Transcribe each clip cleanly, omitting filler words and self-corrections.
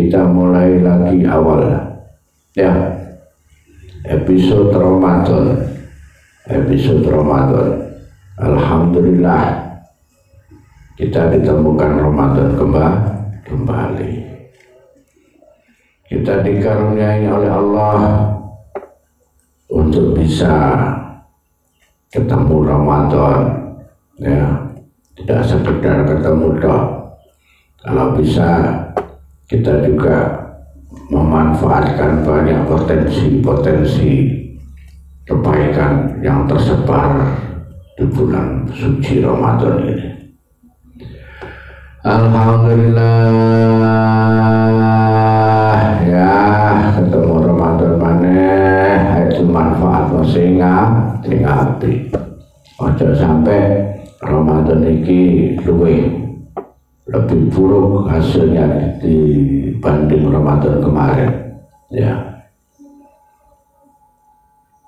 kita mulai lagi awal ya, episode Ramadan. Alhamdulillah kita ditemukan Ramadan kembali. Kita dikaruniai oleh Allah untuk bisa ketemu Ramadan ya, tidak sekedar ketemu toh. Kalau bisa kita juga memanfaatkan banyak potensi kebaikan yang tersebar di bulan suci Ramadan ini. Alhamdulillah ya, ketemu Ramadan maneh itu manfaat sehingga api. Ojo sampai Ramadan ini lebih buruk hasilnya dibanding Ramadan kemarin ya.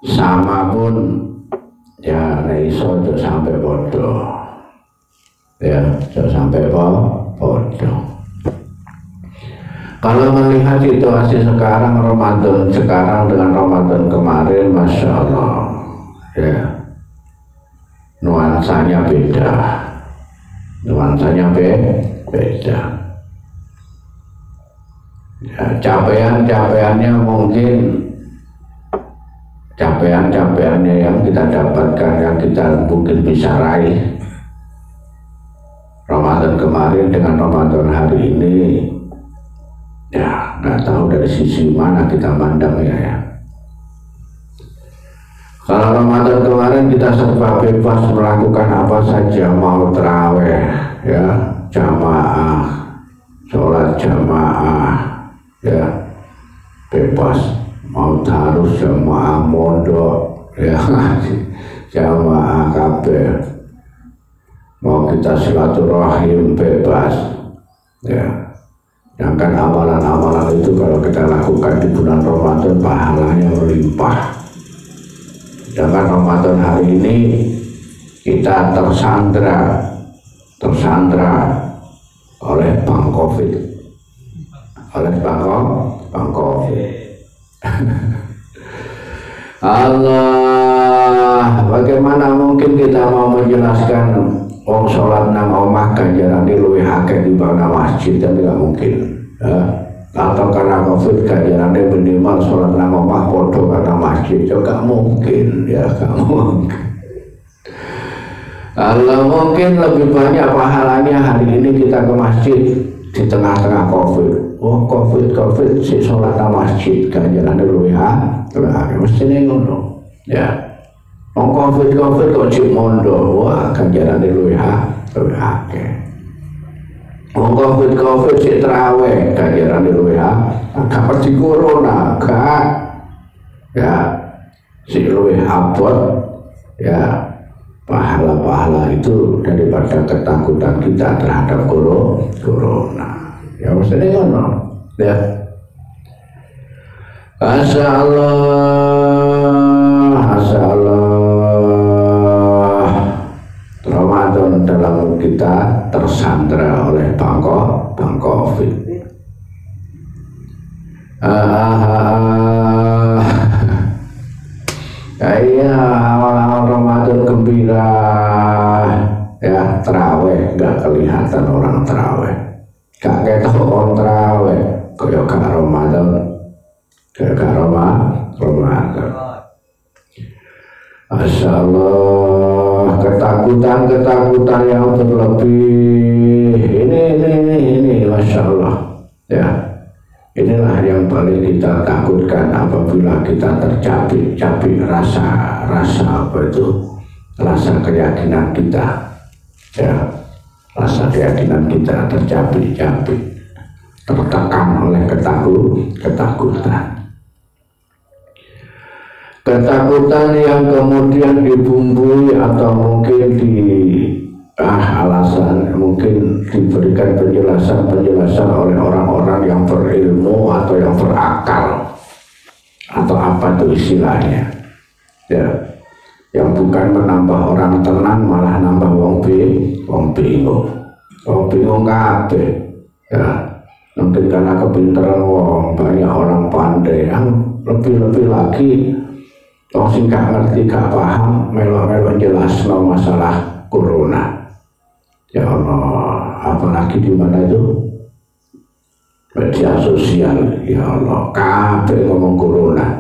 Sama pun ya iso sampai bodoh ya, sampai bodoh. Kalau melihat situasi sekarang, Ramadan sekarang dengan Ramadan kemarin, Masya Allah ya, nuansanya beda ya, capaiannya mungkin capaiannya yang kita dapatkan, yang kita mungkin bisa raih Ramadan kemarin dengan Ramadan hari ini ya, nggak tahu dari sisi mana kita mandangnya ya. Kalau Ramadan kemarin kita serba bebas melakukan apa saja, mau terawih ya, jamaah, sholat jamaah ya, bebas, mau harus jamaah mondok ya, jamaah kabeh, mau kita silaturahim bebas ya. Sedangkan amalan-amalan itu kalau kita lakukan di bulan Ramadan pahalanya melimpah. Sedangkan Ramadan hari ini kita tersandra oleh Bang Covid, Allah, bagaimana mungkin kita mau menjelaskan wong sholat nang omah ganjarane luwih akeh dibanding masjid, kan tidak mungkin ya. Atau karena Covid ganjarane minimal sholat nang omah padha karena masjid, juga mungkin ya, gak mungkin. Kalau mungkin lebih banyak pahalanya hari ini kita ke masjid di tengah-tengah Covid. Oh Covid si sholat nang masjid ganjarane luwih akeh, mestine ngono ya. Wong Covid kok cik mondo, wah ganjarane luwih akeh. Wong Covid cik traweh ganjarane luwih agak pergi corona gak ya, si luwih abot ya pahala-pahala itu daripada ketakutan kita terhadap corona ya, maksudnya ngono ya. Masya Allah, Ramadan dalam kita tersandra oleh Bang Covid. Iya, awal-awal Ramadan gembira ya, terawih gak kelihatan orang terawih, gak ketok orang terawih kaya gak Ramadan. Masya Allah, ketakutan yang berlebih ini Masya Allah ya. Inilah yang paling kita takutkan apabila kita tercapik rasa apa itu, rasa keyakinan kita ya, rasa keyakinan kita tercapik, tertekan oleh ketakutan yang kemudian dibumbui atau mungkin alasan, mungkin diberikan penjelasan oleh orang-orang yang berilmu atau yang berakal atau apa itu istilahnya ya, yang bukan menambah orang tenang malah nambah wong bingung kabeh ya. mungkin karena kepintaran wong, banyak orang pandai yang lebih-lebih lagi orang sing gak ngerti, gak paham, melok-melok jelasno masalah corona. Ya Allah, apalagi di mana itu media sosial, ya Allah, kabeh ngomong corona.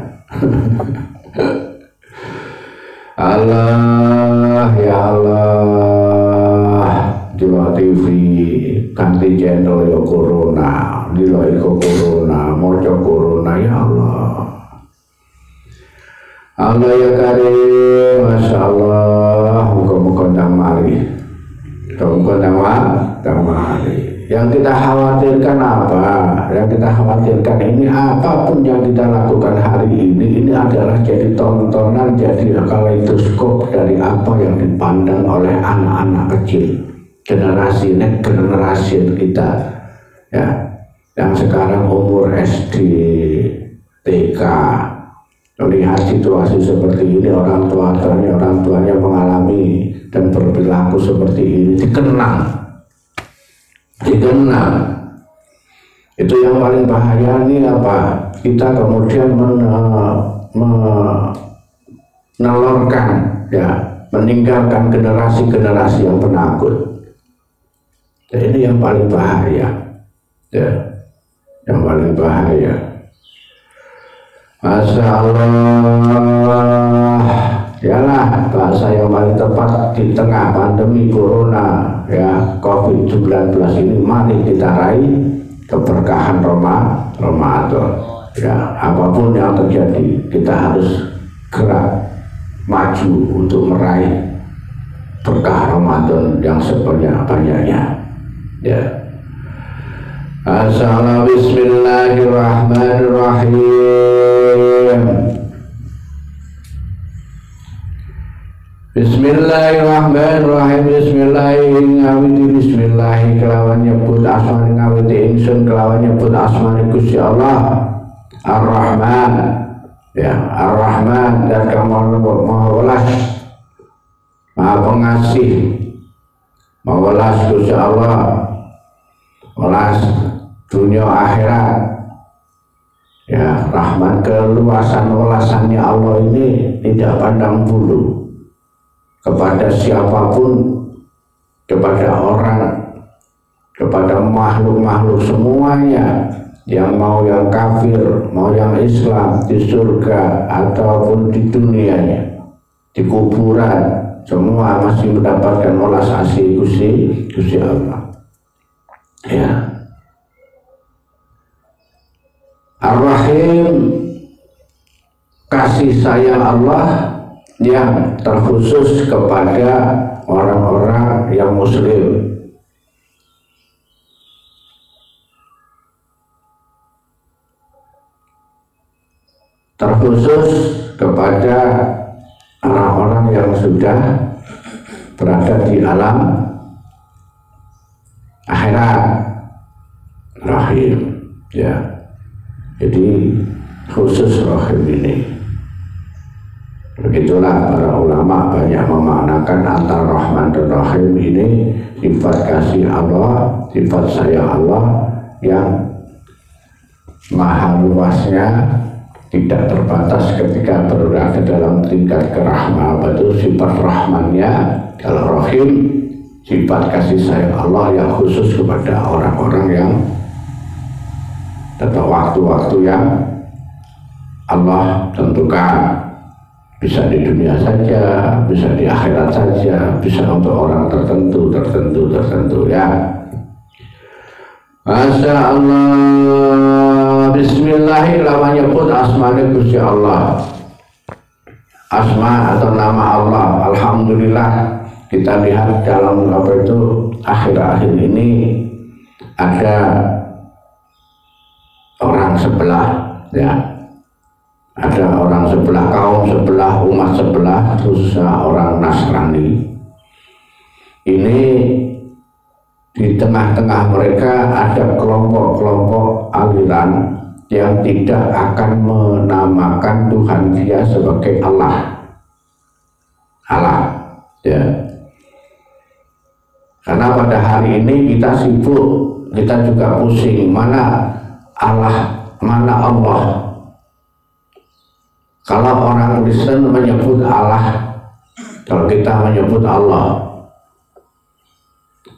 Allah, ya Allah, Jawa TV ganti channel ya corona, nilai corona, mojo corona, ya Allah. Allah ya Karim, Masya Allah, muka-muka damai, muka-muka damai. Yang kita khawatirkan apa? Yang kita khawatirkan ini apapun yang kita lakukan hari ini adalah jadi tontonan, jadi kaleidoskop dari apa yang dipandang oleh anak-anak kecil, generasi kita, ya, yang sekarang umur SD, TK. Melihat situasi seperti ini, orang tuanya mengalami dan berperilaku seperti ini, dikenang. Itu yang paling bahaya ini apa? Kita kemudian menelurkan, ya, meninggalkan generasi yang penakut. Jadi ini yang paling bahaya, ya, yang paling bahaya. Masya Allah, yalah bahasa yang paling tepat di tengah pandemi corona, ya, COVID-19 ini, mari kita raih keberkahan Ramadan. Ya, apapun yang terjadi kita harus gerak maju untuk meraih berkah Ramadan yang sebanyak-banyaknya, ya. Assalamualaikum, bismillahirrahmanirrahim. Bismillahirrahmanirrahim. Bismillahi kelawan nyebut asmane ngawiti ingsun, kelawan nyebut asmane Gusti Allah Ar-Rahman, ya, Ar-Rahman, dan kamu Maha Welas, Maha Pengasih, Maha Welas Gusti Allah, welas dunia akhirat, ya. Rahman, keluasan welasannya Allah ini tidak pandang bulu kepada siapapun, kepada orang, kepada makhluk-makhluk semuanya, yang mau yang kafir, mau yang Islam, di surga ataupun di dunianya, di kuburan, semua masih mendapatkan welas asih Gusti Allah, ya. Ar-Rahim, kasih sayang Allah yang terkhusus kepada orang-orang yang muslim, terkhusus kepada orang-orang yang sudah berada di alam akhirat. Rahim, ya. Jadi khusus Rahim ini. Begitulah para ulama banyak memaknakan antara Rahman dan Rahim ini sifat kasih Allah, sifat sayang Allah yang maha luasnya, tidak terbatas ketika berada dalam tingkat kerahmatan. Itu sifat Rahmannya. Kalau Rahim, sifat kasih sayang Allah yang khusus kepada orang-orang yang atau waktu-waktu yang Allah tentukan, bisa di dunia saja, bisa di akhirat saja, bisa untuk orang tertentu, ya. Masya Allah. Bismillahirrahmanirrahim. Nyebut asmane Gusti Allah, asma atau nama Allah. Alhamdulillah, kita lihat dalam apa itu akhir-akhir ini ada orang sebelah, ya, ada orang sebelah, kaum sebelah, umat sebelah, khususnya orang Nasrani. Ini di tengah-tengah mereka ada kelompok-kelompok aliran yang tidak akan menamakan Tuhan dia sebagai Allah, ya. Karena pada hari ini kita sibuk kita juga pusing mana Allah, mana Allah. Kalau orang Kristen menyebut Allah, kalau kita menyebut Allah,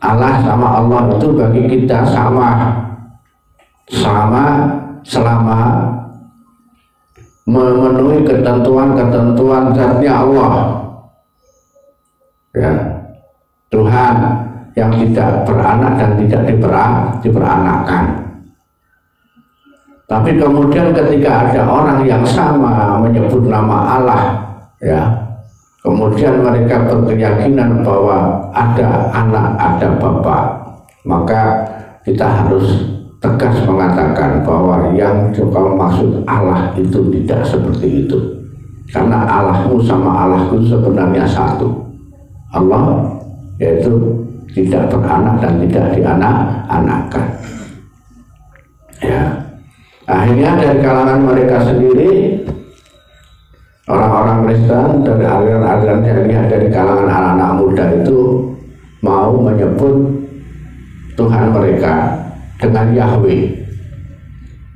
Allah sama Allah itu bagi kita sama selama memenuhi ketentuan-ketentuan zatnya Allah, ya, Tuhan yang tidak beranak dan tidak diperanakan. Tapi kemudian ketika ada orang yang sama menyebut nama Allah, ya, kemudian mereka berkeyakinan bahwa ada anak, ada bapak, maka kita harus tegas mengatakan bahwa yang kalau maksud Allah itu tidak seperti itu, karena Allahmu sama Allahku sebenarnya satu. Allah yaitu tidak beranak dan tidak dianak-anakan, ya. Akhirnya dari kalangan mereka sendiri, orang-orang Kristen dari aliran-aliran jahiliyah, dari kalangan anak-anak muda itu mau menyebut Tuhan mereka dengan Yahweh.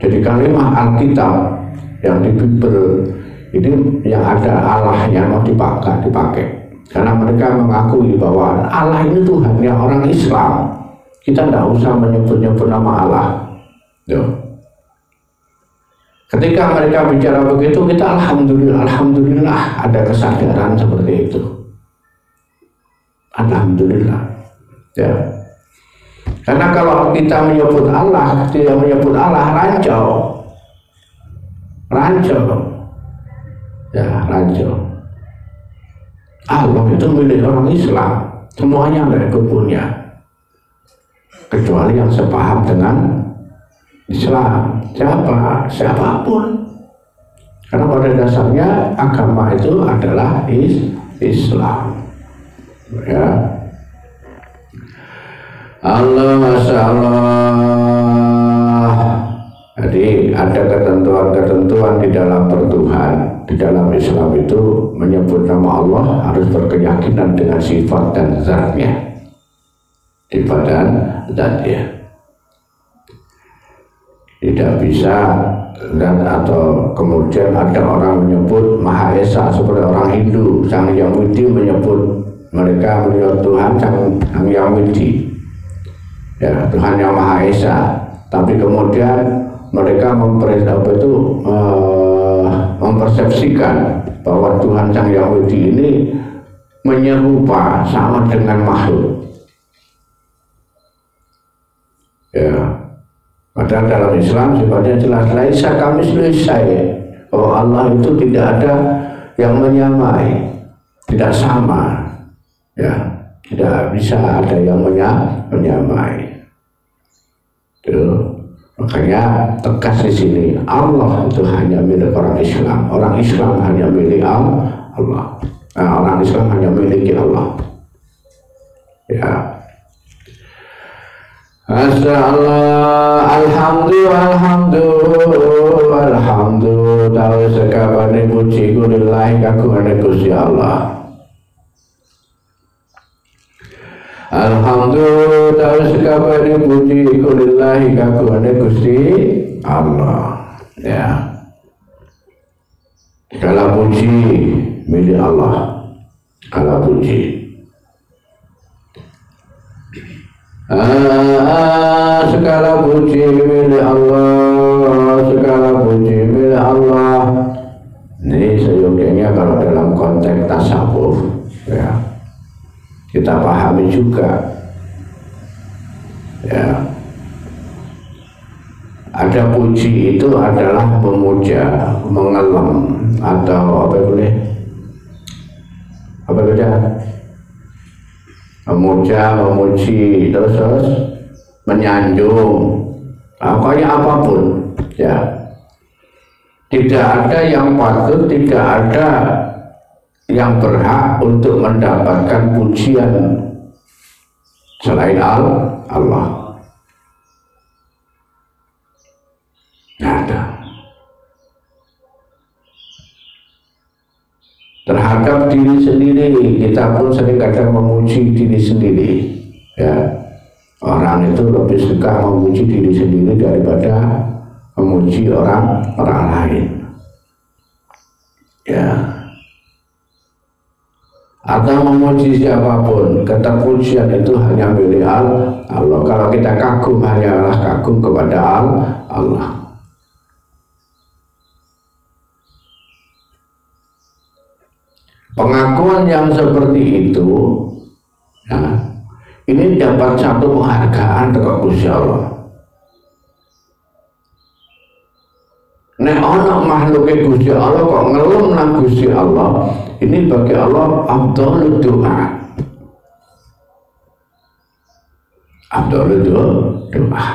Jadi kalimat Alkitab yang di Bible ini yang ada Allahnya mau dipakai, karena mereka mengakui bahwa Allah ini Tuhannya orang Islam. Kita tidak usah menyebut-nyebut nama Allah. Tuh. Ketika mereka bicara begitu, kita alhamdulillah ada kesadaran seperti itu. Alhamdulillah, ya. Karena kalau kita menyebut Allah, tidak menyebut Allah, rancu, ya, rancu. Allah itu milik orang Islam, semuanya mereka punya, kecuali yang sepaham dengan Islam, siapapun. Karena pada dasarnya agama itu adalah Islam, ya. Allah, Masya Allah. Jadi ada ketentuan-ketentuan di dalam bertuhan. Di dalam Islam itu menyebut nama Allah harus berkeyakinan dengan sifat dan zatnya, sifat dan zatnya. Tidak bisa dan atau kemudian ada orang menyebut Maha Esa seperti orang Hindu, Sang Hyang Widi menyebut, mereka melihat Tuhan Sang Hyang Widi, ya, Tuhan yang Maha Esa. Tapi kemudian mereka mempersepsikan bahwa Tuhan Sang Hyang Widi ini menyerupa sama dengan makhluk, ya. Padahal dalam Islam sifatnya jelas, laisa kamitslihi syai', bahwa Allah itu tidak ada yang menyamai, tidak sama, ya, tidak bisa ada yang menyamai. Tuh. Makanya tegas di sini, Allah itu hanya milik orang Islam, orang Islam hanya milik Allah, orang Islam hanya miliki Allah, ya. Masyaallah, alhamdulillah, tahu sekabane puji kulillahi kagungane Gusti Allah. Alhamdulillah, tahu sekabane puji kulillahi kagungane Gusti Allah, ya. Segala puji milik Allah, segala puji. Segala puji milik Allah, segala puji milik Allah. Ini seyogianya kalau dalam konteks tasawuf, ya, kita pahami juga, ya. Ada puji itu adalah memuja, mengelam, atau apa boleh? Apa beda? Memuja, memuji, terus menyanjung, pokoknya apapun, ya. Tidak ada yang patut, tidak ada yang berhak untuk mendapatkan pujian selain Allah. Tidak ada. Terhadap diri sendiri kita pun sering kadang memuji diri sendiri, ya. Orang itu lebih suka memuji diri sendiri daripada memuji orang lain. Ya. Atau memuji siapapun, keterpujian itu hanya milik Allah. Kalau kita kagum, hanyalah kagum kepada Allah. Pengakuan yang seperti itu, ya, ini dapat satu penghargaan dari Gusti Allah. Nek ana makhluke Gusti Allah kok ngelem nang Gusti Allah, ini bagi Allah afdhalud doa. Afdhalud doa.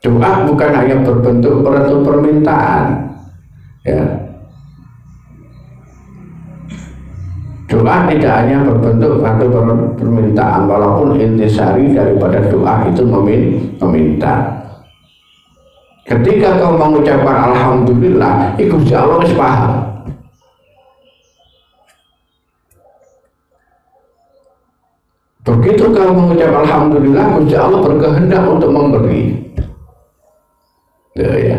Doa bukan hanya berbentuk permintaan, ya. Doa tidak hanya berbentuk satu permintaan, walaupun intisari daripada doa itu meminta. Ketika kau mengucapkan alhamdulillah, itu Gusti Allah wis paham. Begitu kau mengucap alhamdulillah, Gusti Allah berkehendak untuk memberi. Ya,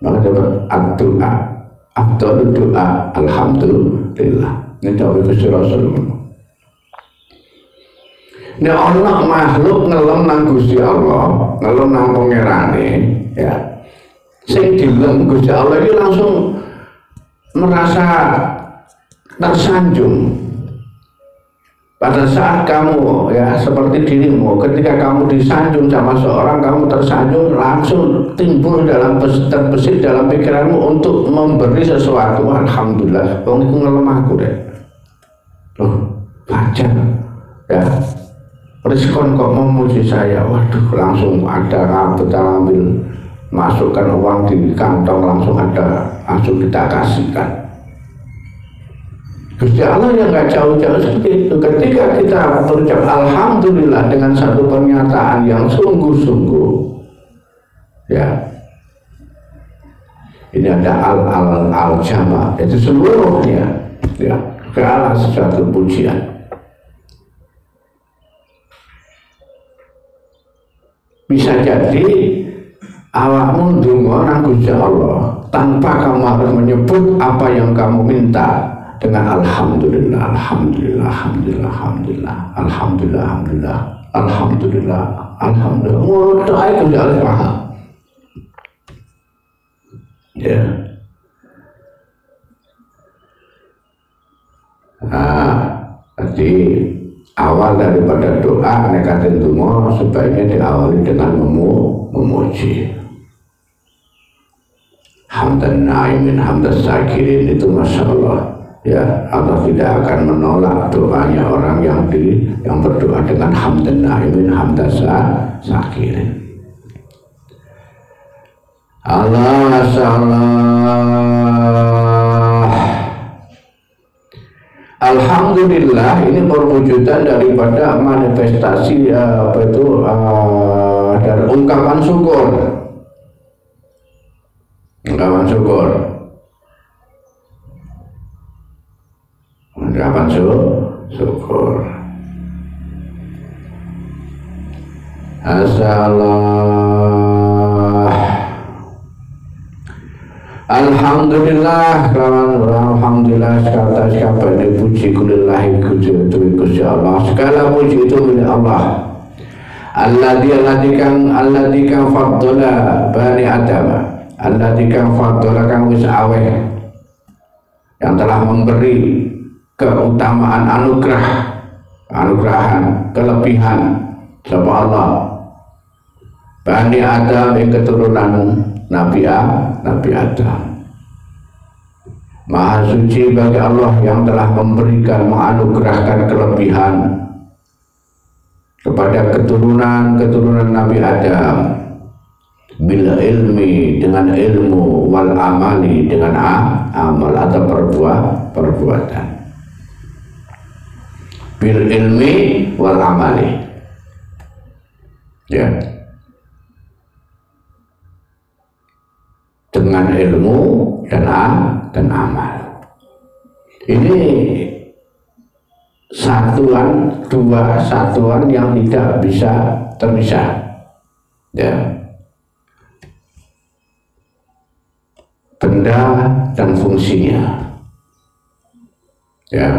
maka dapat doa, afdhalud doa, alhamdulillah. Ini dawuh Gusti Rasul. Nek ana makhluk ngelem nang Gusti Allah, ngelem nang pangerane, ya. Sing dilem Gusti Allah ini langsung merasa tersanjung. Pada saat kamu, ya, seperti dirimu, ketika kamu disanjung sama seorang, kamu tersanjung, langsung timbul terbesit dalam pikiranmu untuk memberi sesuatu. Alhamdulillah, wong iku ngelem aku deh. Loh, baca, ya, respon kok memuji saya, waduh, langsung ada kita ambil, masukkan uang di kantong, langsung kita kasihkan. Gusti Allah yang nggak jauh-jauh seperti itu. Ketika kita berucap alhamdulillah dengan satu pernyataan yang sungguh-sungguh, ya, ini ada al jama, itu seluruhnya, ya, segala sesuatu pujian. Bisa jadi awakmu ndonga nang Gusti Allah tanpa kamu harus menyebut apa yang kamu minta, dengan alhamdulillah, alhamdulillah, alhamdulillah, alhamdulillah, alhamdulillah, alhamdulillah, alhamdulillah, alhamdulillah. Menurut doa itu harus paham. Ya. Nah, jadi awal daripada doa nekatin donga sebaiknya diawali dengan memuji. Hamdan naimin, hamdas sakirin, itu masya Allah. Ya, Allah tidak akan menolak doanya orang yang berdoa dengan hamdan naimin, hamdas sakirin. Allah salah. Alhamdulillah, ini perwujudan daripada manifestasi dari ungkapan syukur. Ungkapan syukur. Ungkapan syukur. Asalah. Alhamdulillah, alhamdulillah, segala kabeh puji kulillahi Gusti Allah. Segala puji itu milik Allah. Alladzi kang faddala bani Adam. Alladzi kang faddala kang wis aweh, yang telah memberi keutamaan anugerahan, kelebihan sapa Allah. Bani Adam yang keturunan Nabi Adam. Maha suci bagi Allah yang telah memberikan, menganugerahkan kelebihan kepada keturunan Nabi Adam. Bil ilmi, dengan ilmu, wal amali, dengan amal atau perbuatan. Bil ilmi wal amali, ya, dengan ilmu dan amal. Ini satuan, dua satuan yang tidak bisa terpisah, ya, benda dan fungsinya, ya,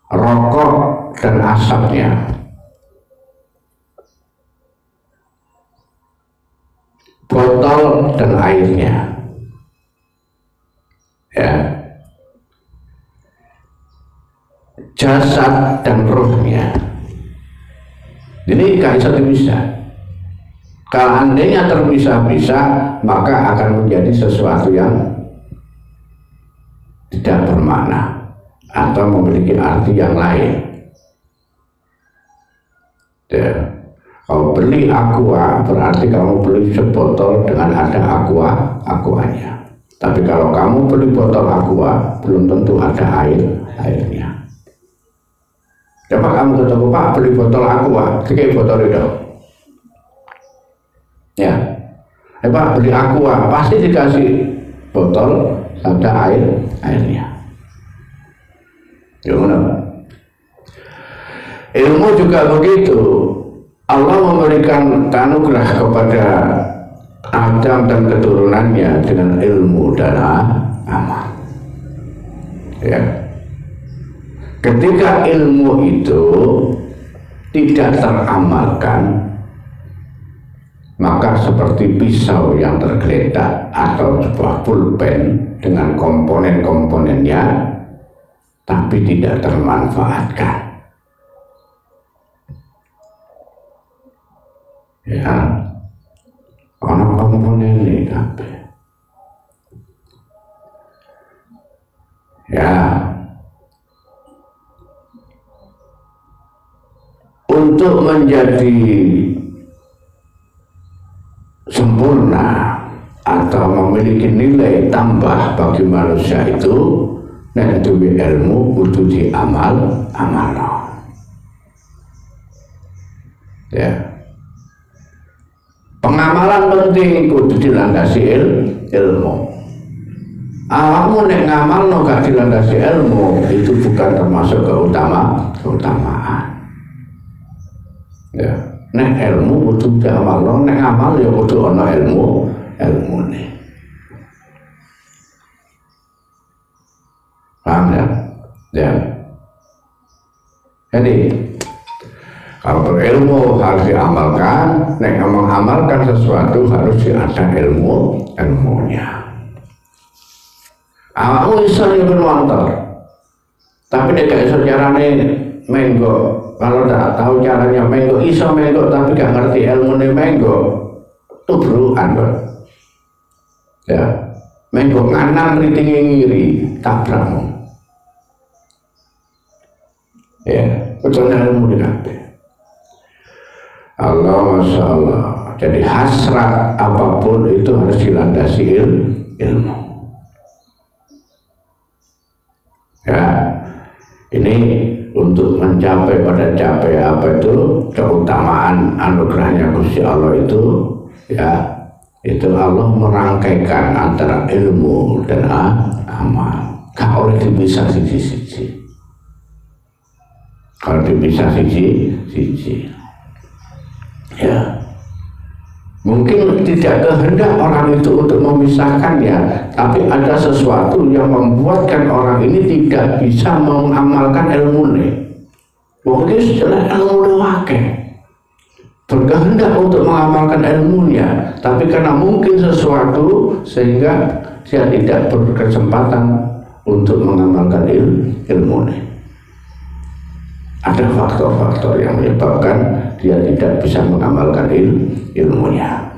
rokok dan asapnya, botol dan airnya, ya, jasad dan rohnya. Ini gak bisa dipisah. Kalau andainya terpisah-pisah, maka akan menjadi sesuatu yang tidak bermakna atau memiliki arti yang lain. Ya. Kalau beli aqua berarti kamu beli sebotol dengan ada aquanya. Tapi kalau kamu beli botol aqua, belum tentu ada airnya. Coba kamu ketemu Pak beli botol aqua, kayak botol itu, ya, Pak beli aqua pasti dikasih botol ada airnya. Gimana? Ilmu juga begitu. Allah memberikan anugerah kepada Adam dan keturunannya dengan ilmu dan amal. Ya. Ketika ilmu itu tidak teramalkan, maka seperti pisau yang tergeletak atau sebuah pulpen dengan komponen-komponennya, tapi tidak termanfaatkan. Ya, orang komponen ini kabeh. Ya, untuk menjadi sempurna atau memiliki nilai tambah bagi manusia itu, nek duwe ilmu kudu diamal. Ya. Pengamalan penting kudu dilandasi ilmu. Awakmu nek ngamalno gak dilandasi ilmu, itu bukan termasuk keutamaan. Ya, nek ilmu kudu diamalno, nek ngamal ya kudu ana ilmune. Paham ya? Ya. Jadi kalau berilmu harus diamalkan, nek mengamalkan sesuatu harus ada ilmunya. Awakmu iso nyuwun motor, tapi nek gak iso carane menggo, kalau tak tahu caranya menggo, iso menggo tapi gak ngerti ilmune menggo, tubrukan kok. Ya, menggo nganan ritinge ngiri, tabrakmu. Ya, kudu ilmu kabeh. Allah, Masya Allah. Jadi hasrat apapun itu harus dilandasi ilmu. Ya, ini untuk mencapai apa itu keutamaan anugerahnya Gusti Allah itu, ya, itu Allah merangkaikan antara ilmu dan amal. Gak boleh dipisah siji-siji. Kalau dipisah siji-siji, ya, mungkin tidak kehendak orang itu untuk memisahkannya, tapi ada sesuatu yang membuatkan orang ini tidak bisa mengamalkan ilmunya. Mungkin setelah ilmu wakil berkehendak untuk mengamalkan ilmunya, tapi karena mungkin sesuatu sehingga dia tidak berkesempatan untuk mengamalkan ilmunya. Ada faktor-faktor yang menyebabkan dia tidak bisa mengamalkan ilmunya.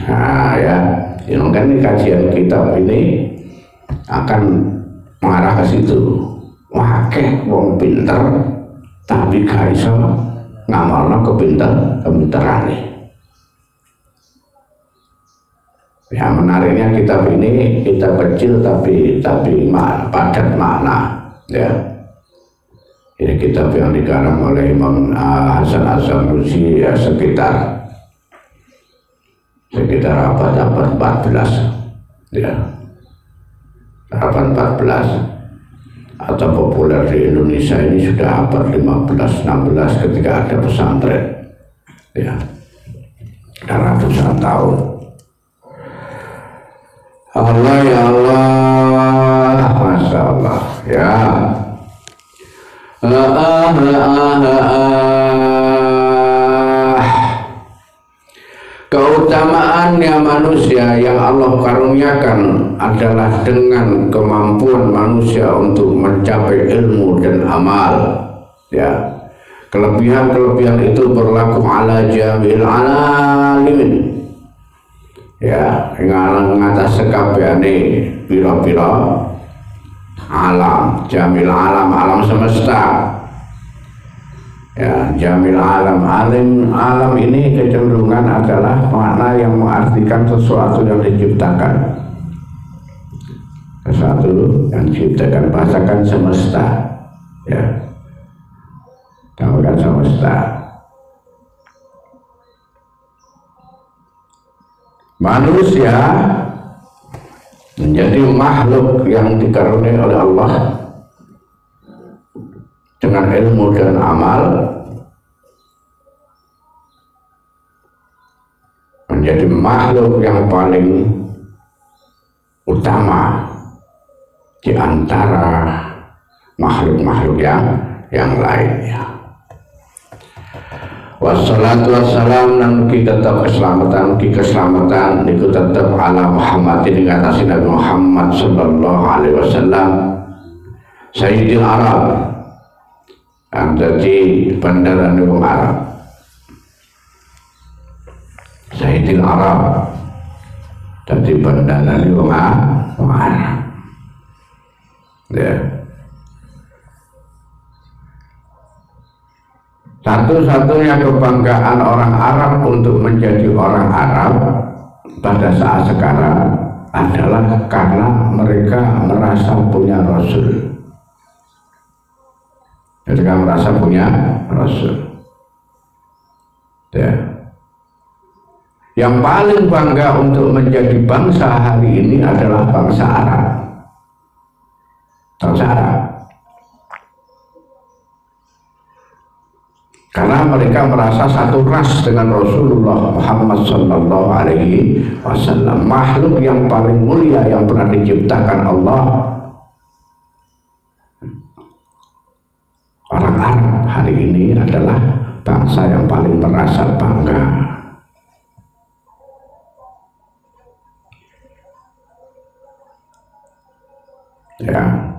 Nah ya, kan kajian kitab ini akan mengarah ke situ. Wakeh wong pinter tapi gak iso ngamalno kepinterane. Ya, menariknya kitab ini kitab kecil tapi padat makna, ya. Ini kitab yang dikarang oleh Imam Hasan Asy'ari, ya, sekitar abad 14, ya, abad 14. atau populer di Indonesia ini sudah abad 15-16 ketika ada pesantren, ya, ratusan tahun. Allah ya Allah, Masya Allah, ya. Keutamaannya manusia yang Allah karuniakan adalah dengan kemampuan manusia untuk mencapai ilmu dan amal, ya. Kelebihan-kelebihan itu berlaku ala jamil alamin, ya, yang atas sekabehane pira-pira alam, jamil alam, alam semesta, ya. Jamil alam, alam ini kecenderungan adalah makna yang mengartikan sesuatu yang diciptakan, sesuatu yang diciptakan, bahasakan semesta, ya, bahasakan semesta. Manusia menjadi makhluk yang dikaruniai oleh Allah dengan ilmu dan amal, menjadi makhluk yang paling utama di antara makhluk-makhluk yang lainnya. Wassalatu wassalam, dan kita tetap keselamatan itu tetap ala Muhammad, ini atas Nabi Muhammad sallallahu alaihi wasallam, Sayyidil Arab, yang jadi bandara Nabi Arab, Sayyidil Arab, jadi bandara Nabi Arab, ya. Satu-satunya kebanggaan orang Arab untuk menjadi orang Arab pada saat sekarang adalah karena mereka merasa punya Rasul. Mereka merasa punya Rasul, ya. Yang paling bangga untuk menjadi bangsa hari ini adalah bangsa Arab. Bangsa Arab. Karena mereka merasa satu ras dengan Rasulullah Muhammad sallallahu alaihi wasallam, makhluk yang paling mulia yang pernah diciptakan Allah. Orang Arab hari ini adalah bangsa yang paling merasa bangga, ya.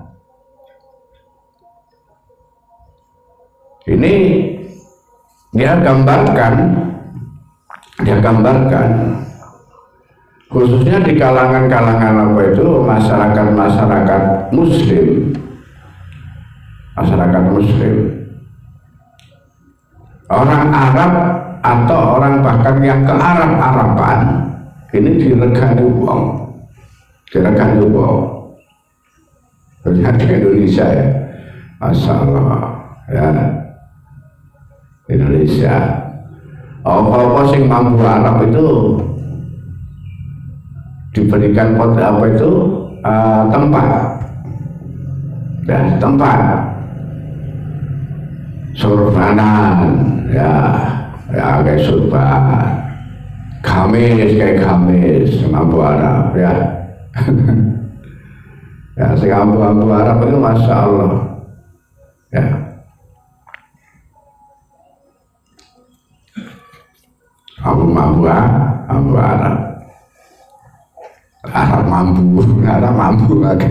Ini dia gambarkan khususnya di kalangan-kalangan apa itu, masyarakat muslim, orang Arab atau orang bahkan yang ke Arab-Araban ini diregani uang, lihat di Indonesia, ya, Masya Allah, ya. Indonesia, apa-apa sing mampu Arab itu diberikan tempat, ya, tempat surbanan, ya, kayak surban, gamis mampu Arab, ya. Ya, sing mampu Arab itu Masya Allah, ya. Mampu Arab. Arab mampu lagi.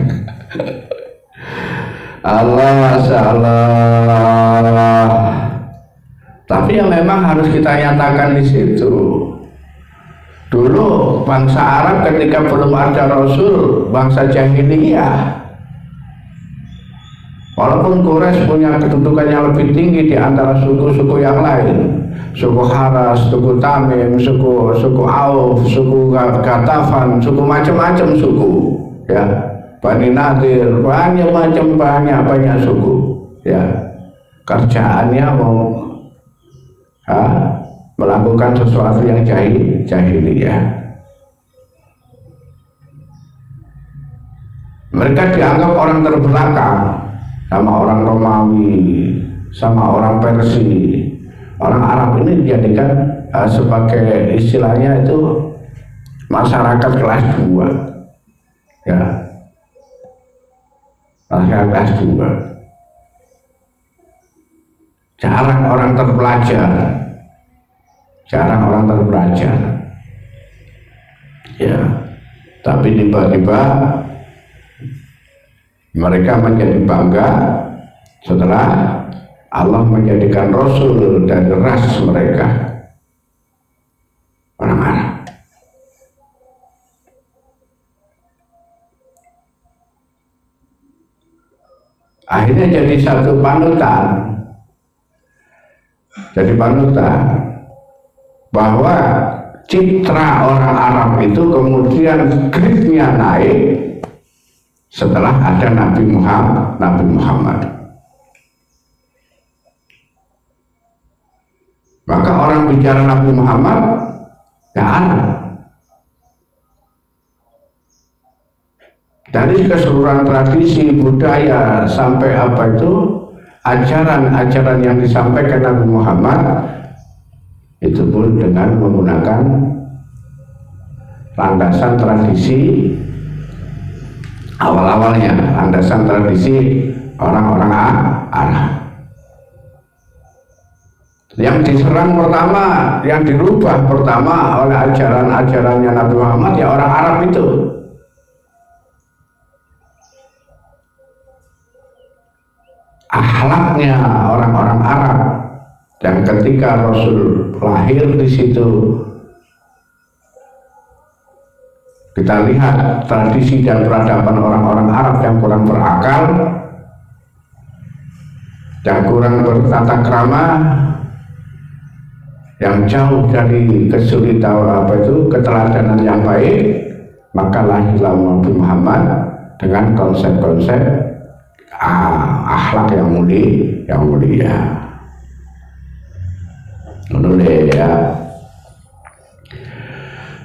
Allah, Masya Allah. Tapi yang memang harus kita nyatakan di situ, dulu bangsa Arab ketika belum ada Rasul, bangsa jahiliyah, walaupun Quraisy punya kedudukan yang lebih tinggi di antara suku-suku yang lain, suku Haras, suku Tamim, suku Auf, suku Gatafan, suku macam-macam suku, ya, Bani Nadir, banyak suku, ya. Kerjaannya mau melakukan sesuatu yang jahiliyah. Mereka dianggap orang terbelakang, sama orang Romawi, sama orang Persia. Orang Arab ini dijadikan sebagai istilahnya itu masyarakat kelas 2, ya, masyarakat kelas 2. Jarang orang terpelajar, ya. Tapi tiba-tiba mereka menjadi bangga setelah Allah menjadikan Rasul dari ras mereka, orang Arab. Akhirnya jadi satu panutan, bahwa citra orang Arab itu kemudian grade-nya naik setelah ada Nabi Muhammad. Maka orang bicara Nabi Muhammad ya Arab. Dari keseluruhan tradisi budaya sampai apa itu ajaran-ajaran yang disampaikan Nabi Muhammad itu pun dengan menggunakan landasan tradisi awal-awalnya, landasan tradisi orang-orang Arab. Yang diserang pertama, yang dirubah pertama oleh ajaran-ajarannya Nabi Muhammad ya orang Arab itu. Akhlaknya orang-orang Arab, dan ketika Rasul lahir di situ kita lihat tradisi dan peradaban orang-orang Arab yang kurang berakal, yang kurang bertata krama, yang jauh dari kesulitan keteladanan yang baik, maka lahirlah Nabi Muhammad dengan konsep-konsep akhlak yang mulia. Menulis ya.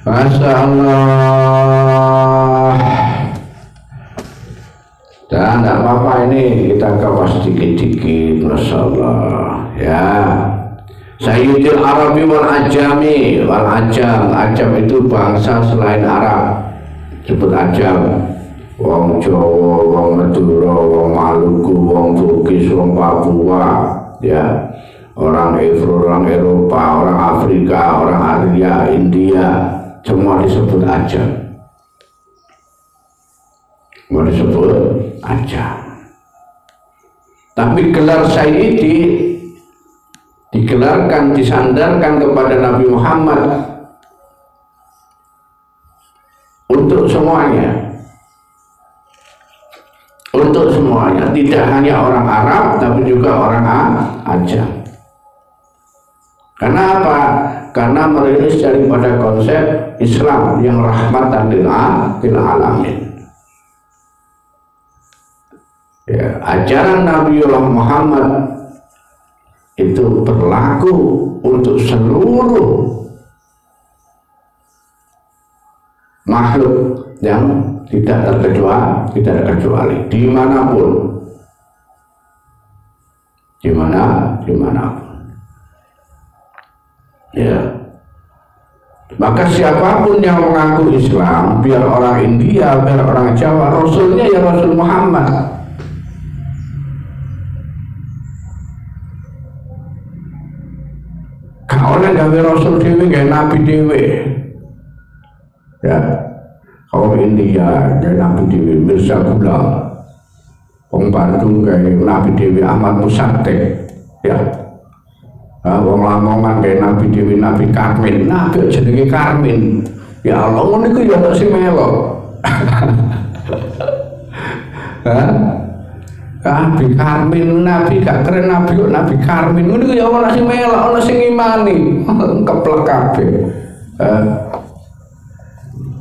Masya Allah. Dan tidak apa-apa ini kita kawas dikit-dikit, Masya Allah ya. Sayyidil Arabi wal Ajami wal Ajam. Ajam itu bangsa selain Arab, sebut Ajam. Wong Jawa, wong Madura, wong Maluku, wong Bugis, wong Papua, ya, orang Eropa, orang Afrika, orang Arya, India, semua disebut Ajam. Semua disebut Ajam. Tapi gelar Sayyidi digelarkan, disandarkan kepada Nabi Muhammad untuk semuanya. Untuk semuanya, tidak hanya orang Arab tapi juga orang Ajam. Karena apa? Karena merilis daripada konsep Islam yang rahmatan lil alamin. Ya, ajaran Nabiullah Muhammad itu berlaku untuk seluruh makhluk yang tidak terkecuali dimanapun, ya. Maka siapapun yang mengaku Islam, biar orang India, biar orang Jawa, Rasulnya ya Rasul Muhammad. Kalau oleh gawe Rasul dewe, gawe Nabi dewe, ya. Kalau India kayak Nabi Dewi Mirza Ghulam, Wong Bandung kayak Nabi Dewi Ahmad Musaddiq, ya. Wong Lamongan kayak Nabi Dewi Nabi Karmin, Nabi jenenge Karmin. Ya Allah, ngono iku ya tak si melok. Nabi Karmin, Nabi gak keren, Nabi kok Nabi Karmin. Ngono iku ya ana sing melok, ana sing ngimani. Keplek kabeh.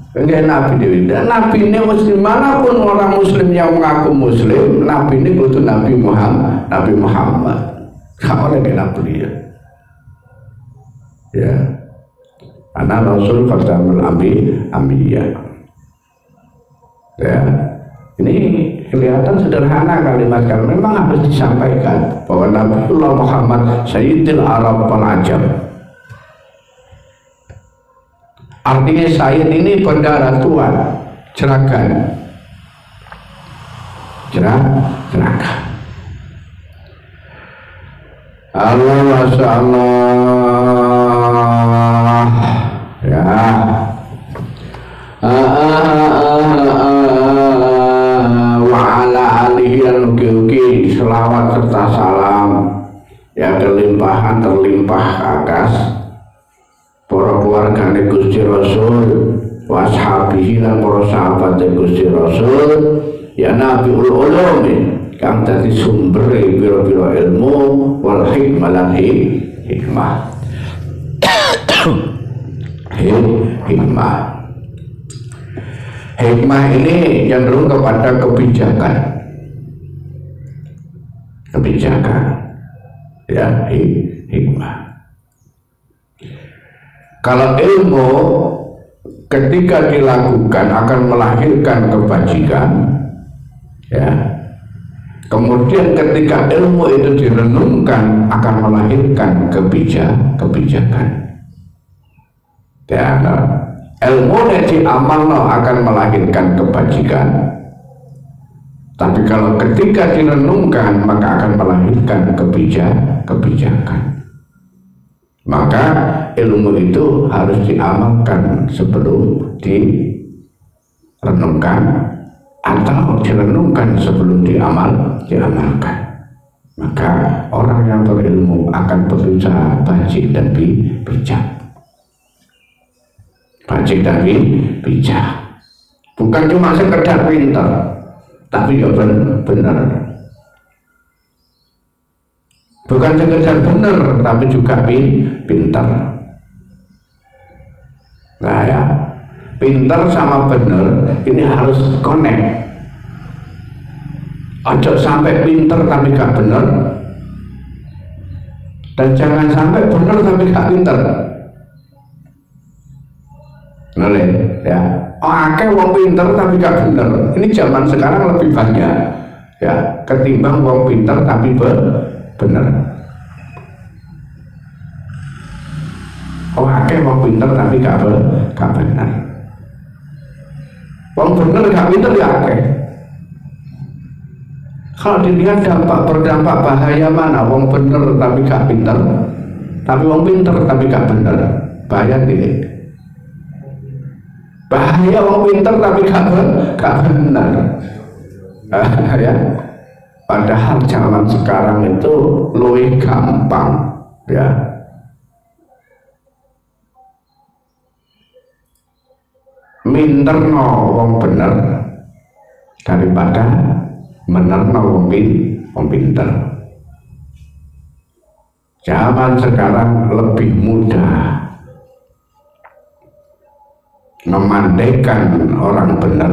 Enggak Nabi Dewi, dan Nabi ini Muslim, manapun orang Muslim yang mengaku Muslim, Nabi ini butuh Nabi Muhammad. Kalau oleh Nabi ya, karena Rasul Khatamul Anbiya. Ya, ini kelihatan sederhana kalimat memang harus disampaikan bahwa Nabiullah Muhammad Sayyidil Arab wal Ajam. Artinya Sayyid ini bendara Tuhan, jeragan, jeragan. Allah Masya Allah ya. Wa ala alihi al-mugi selawat serta salam ya kelimpahan terlimpah atas para keluargane Gusti Rasul wa ashabihi lan para sahabat Gusti Rasul ya Nabiul Ulum kang dadi sumbere pira-pira ilmu wal hikmah lan hikmah. Hikmah ini cenderung kepada kebijakan ya, hikmah. Kalau ilmu ketika dilakukan akan melahirkan kebajikan ya, kemudian ketika ilmu itu direnungkan akan melahirkan kebijakan ya. Ilmu yang diamalno akan melahirkan kebajikan, tapi kalau ketika direnungkan maka akan melahirkan kebijakan. Maka ilmu itu harus diamalkan sebelum direnungkan atau direnungkan sebelum diamalkan. Maka orang yang berilmu akan berusaha bajik dan bijak. Bajik dan bijak, bukan cuma sekedar pintar, tapi ya benar. Bukan sekedar benar, tapi juga pintar. Nah ya, pintar sama benar ini harus connect. Ojo sampai pintar tapi gak benar, dan jangan sampai benar tapi gak pintar. Ya, akeh wong pinter tapi gak bener. Ini zaman sekarang lebih banyak ya ketimbang wong pinter tapi bener. Akeh wong pinter tapi gak bener. Wong bener gak pinter ya akeh. Kalau dilihat berdampak bahaya mana? Wong bener tapi gak pinter, tapi wong pinter tapi gak bener. Bahaya nih. Bahaya wong pinter tapi gak benar ya. Padahal zaman sekarang itu lebih gampang ya. Minterno wong bener daripada menerno wong pinter. Zaman sekarang lebih mudah memandaikan orang benar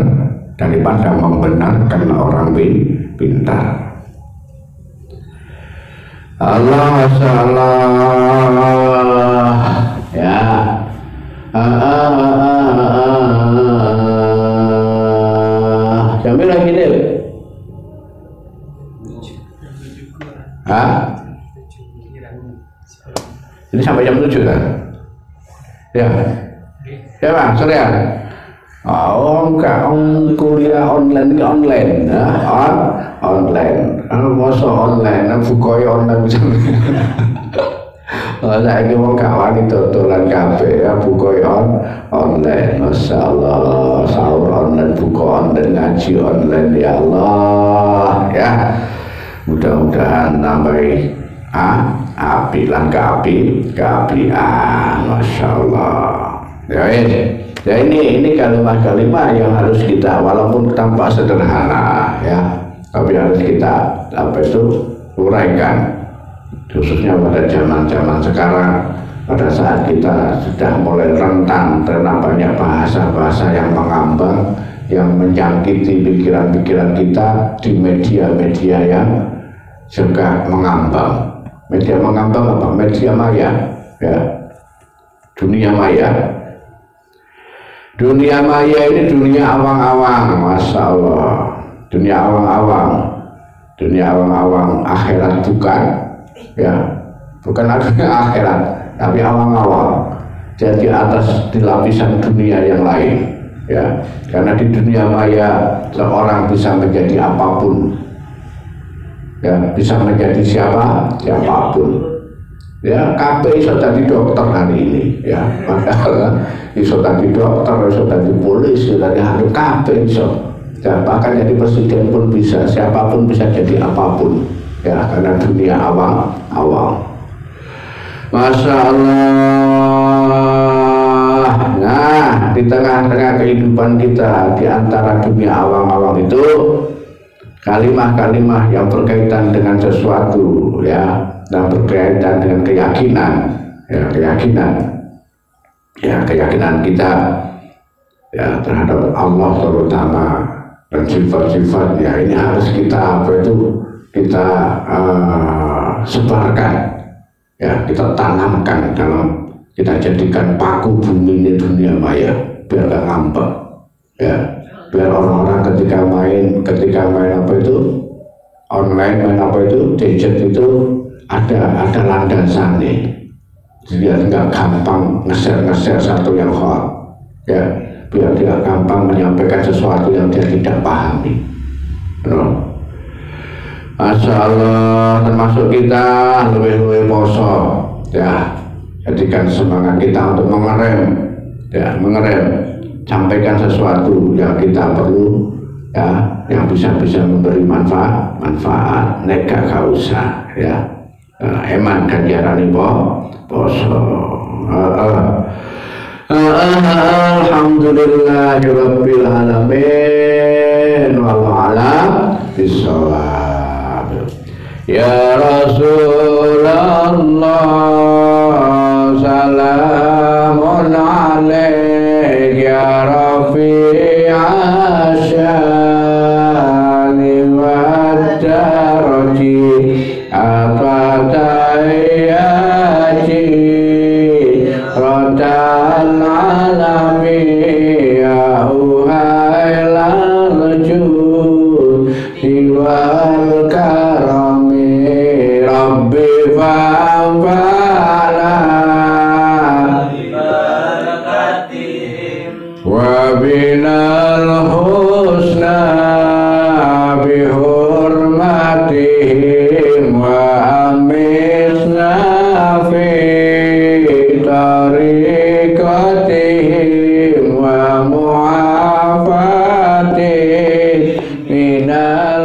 daripada membenarkan orang pintar. Allah salah ya. Jamil lagi deh. Ini sampai jam 7 kan? Ya. Ya Bang, sore ya? Kuliah online, online. Masa online, bukoy online bisa. Saya ini mau kawan itu tulan kafe ya, bukoy online. Masya Allah, sahur online, buku online, ngaji online, ya Allah ya. Mudah-mudahan nambahi api lan keapian, Masya Allah. Ya ini kalimat-kalimat yang harus kita, walaupun tampak sederhana ya, tapi harus kita uraikan, khususnya pada zaman sekarang, pada saat kita sudah mulai rentan terhadap banyak bahasa-bahasa yang mengambang, yang menjangkiti pikiran-pikiran kita di media-media yang juga mengambang. Media mengambang apa? Media maya ya, dunia maya. Dunia maya ini dunia awang-awang, Masya Allah. dunia awang-awang akhirat bukan, ya bukan adanya akhirat, tapi awang-awang. Jadi atas di lapisan dunia yang lain, ya karena di dunia maya seorang bisa menjadi apapun, ya bisa menjadi siapapun, ya kabeh iso dadi dokter hari ini, ya padahal iso dadi dokter, iso dadi polisi, iso dadi hakim, kabeh iso, ya bahkan jadi presiden pun bisa, siapapun bisa jadi apapun, ya karena dunia awang. Masya Allah. Nah, di tengah-tengah kehidupan kita, di antara dunia awang-awang itu kalimah-kalimah yang berkaitan dengan sesuatu, ya, dan berkaitan dengan keyakinan, ya keyakinan kita, ya terhadap Allah terutama dan sifat-sifatnya. Ini harus kita sebarkan. Ya, kita tanamkan dalam, kita jadikan paku bumi ini dunia maya biar gak ngambek, ya biar orang-orang ketika main apa itu online, main apa itu gadget itu ada landasannya, biar nggak gampang nge-share satu yang hoax, ya biar dia gampang menyampaikan sesuatu yang dia tidak pahami, Masya Allah. Termasuk kita lebih poso, ya jadikan semangat kita untuk mengerem, sampaikan sesuatu yang kita perlu, ya yang bisa memberi manfaat, neka gak usah, ya eman ganjaran poso. Alhamdulillahirabbil alamin, wallahu a'lam bishawab. Ya Rasulullah, salamun alaik ya Rafi'a syani wa daraji afatayati radal alami ya uhailal jud diwal karami Rabbi fa'ala wa binal husna bihurmatihim wa amisna fi tariqatihim wa mu'afatih minal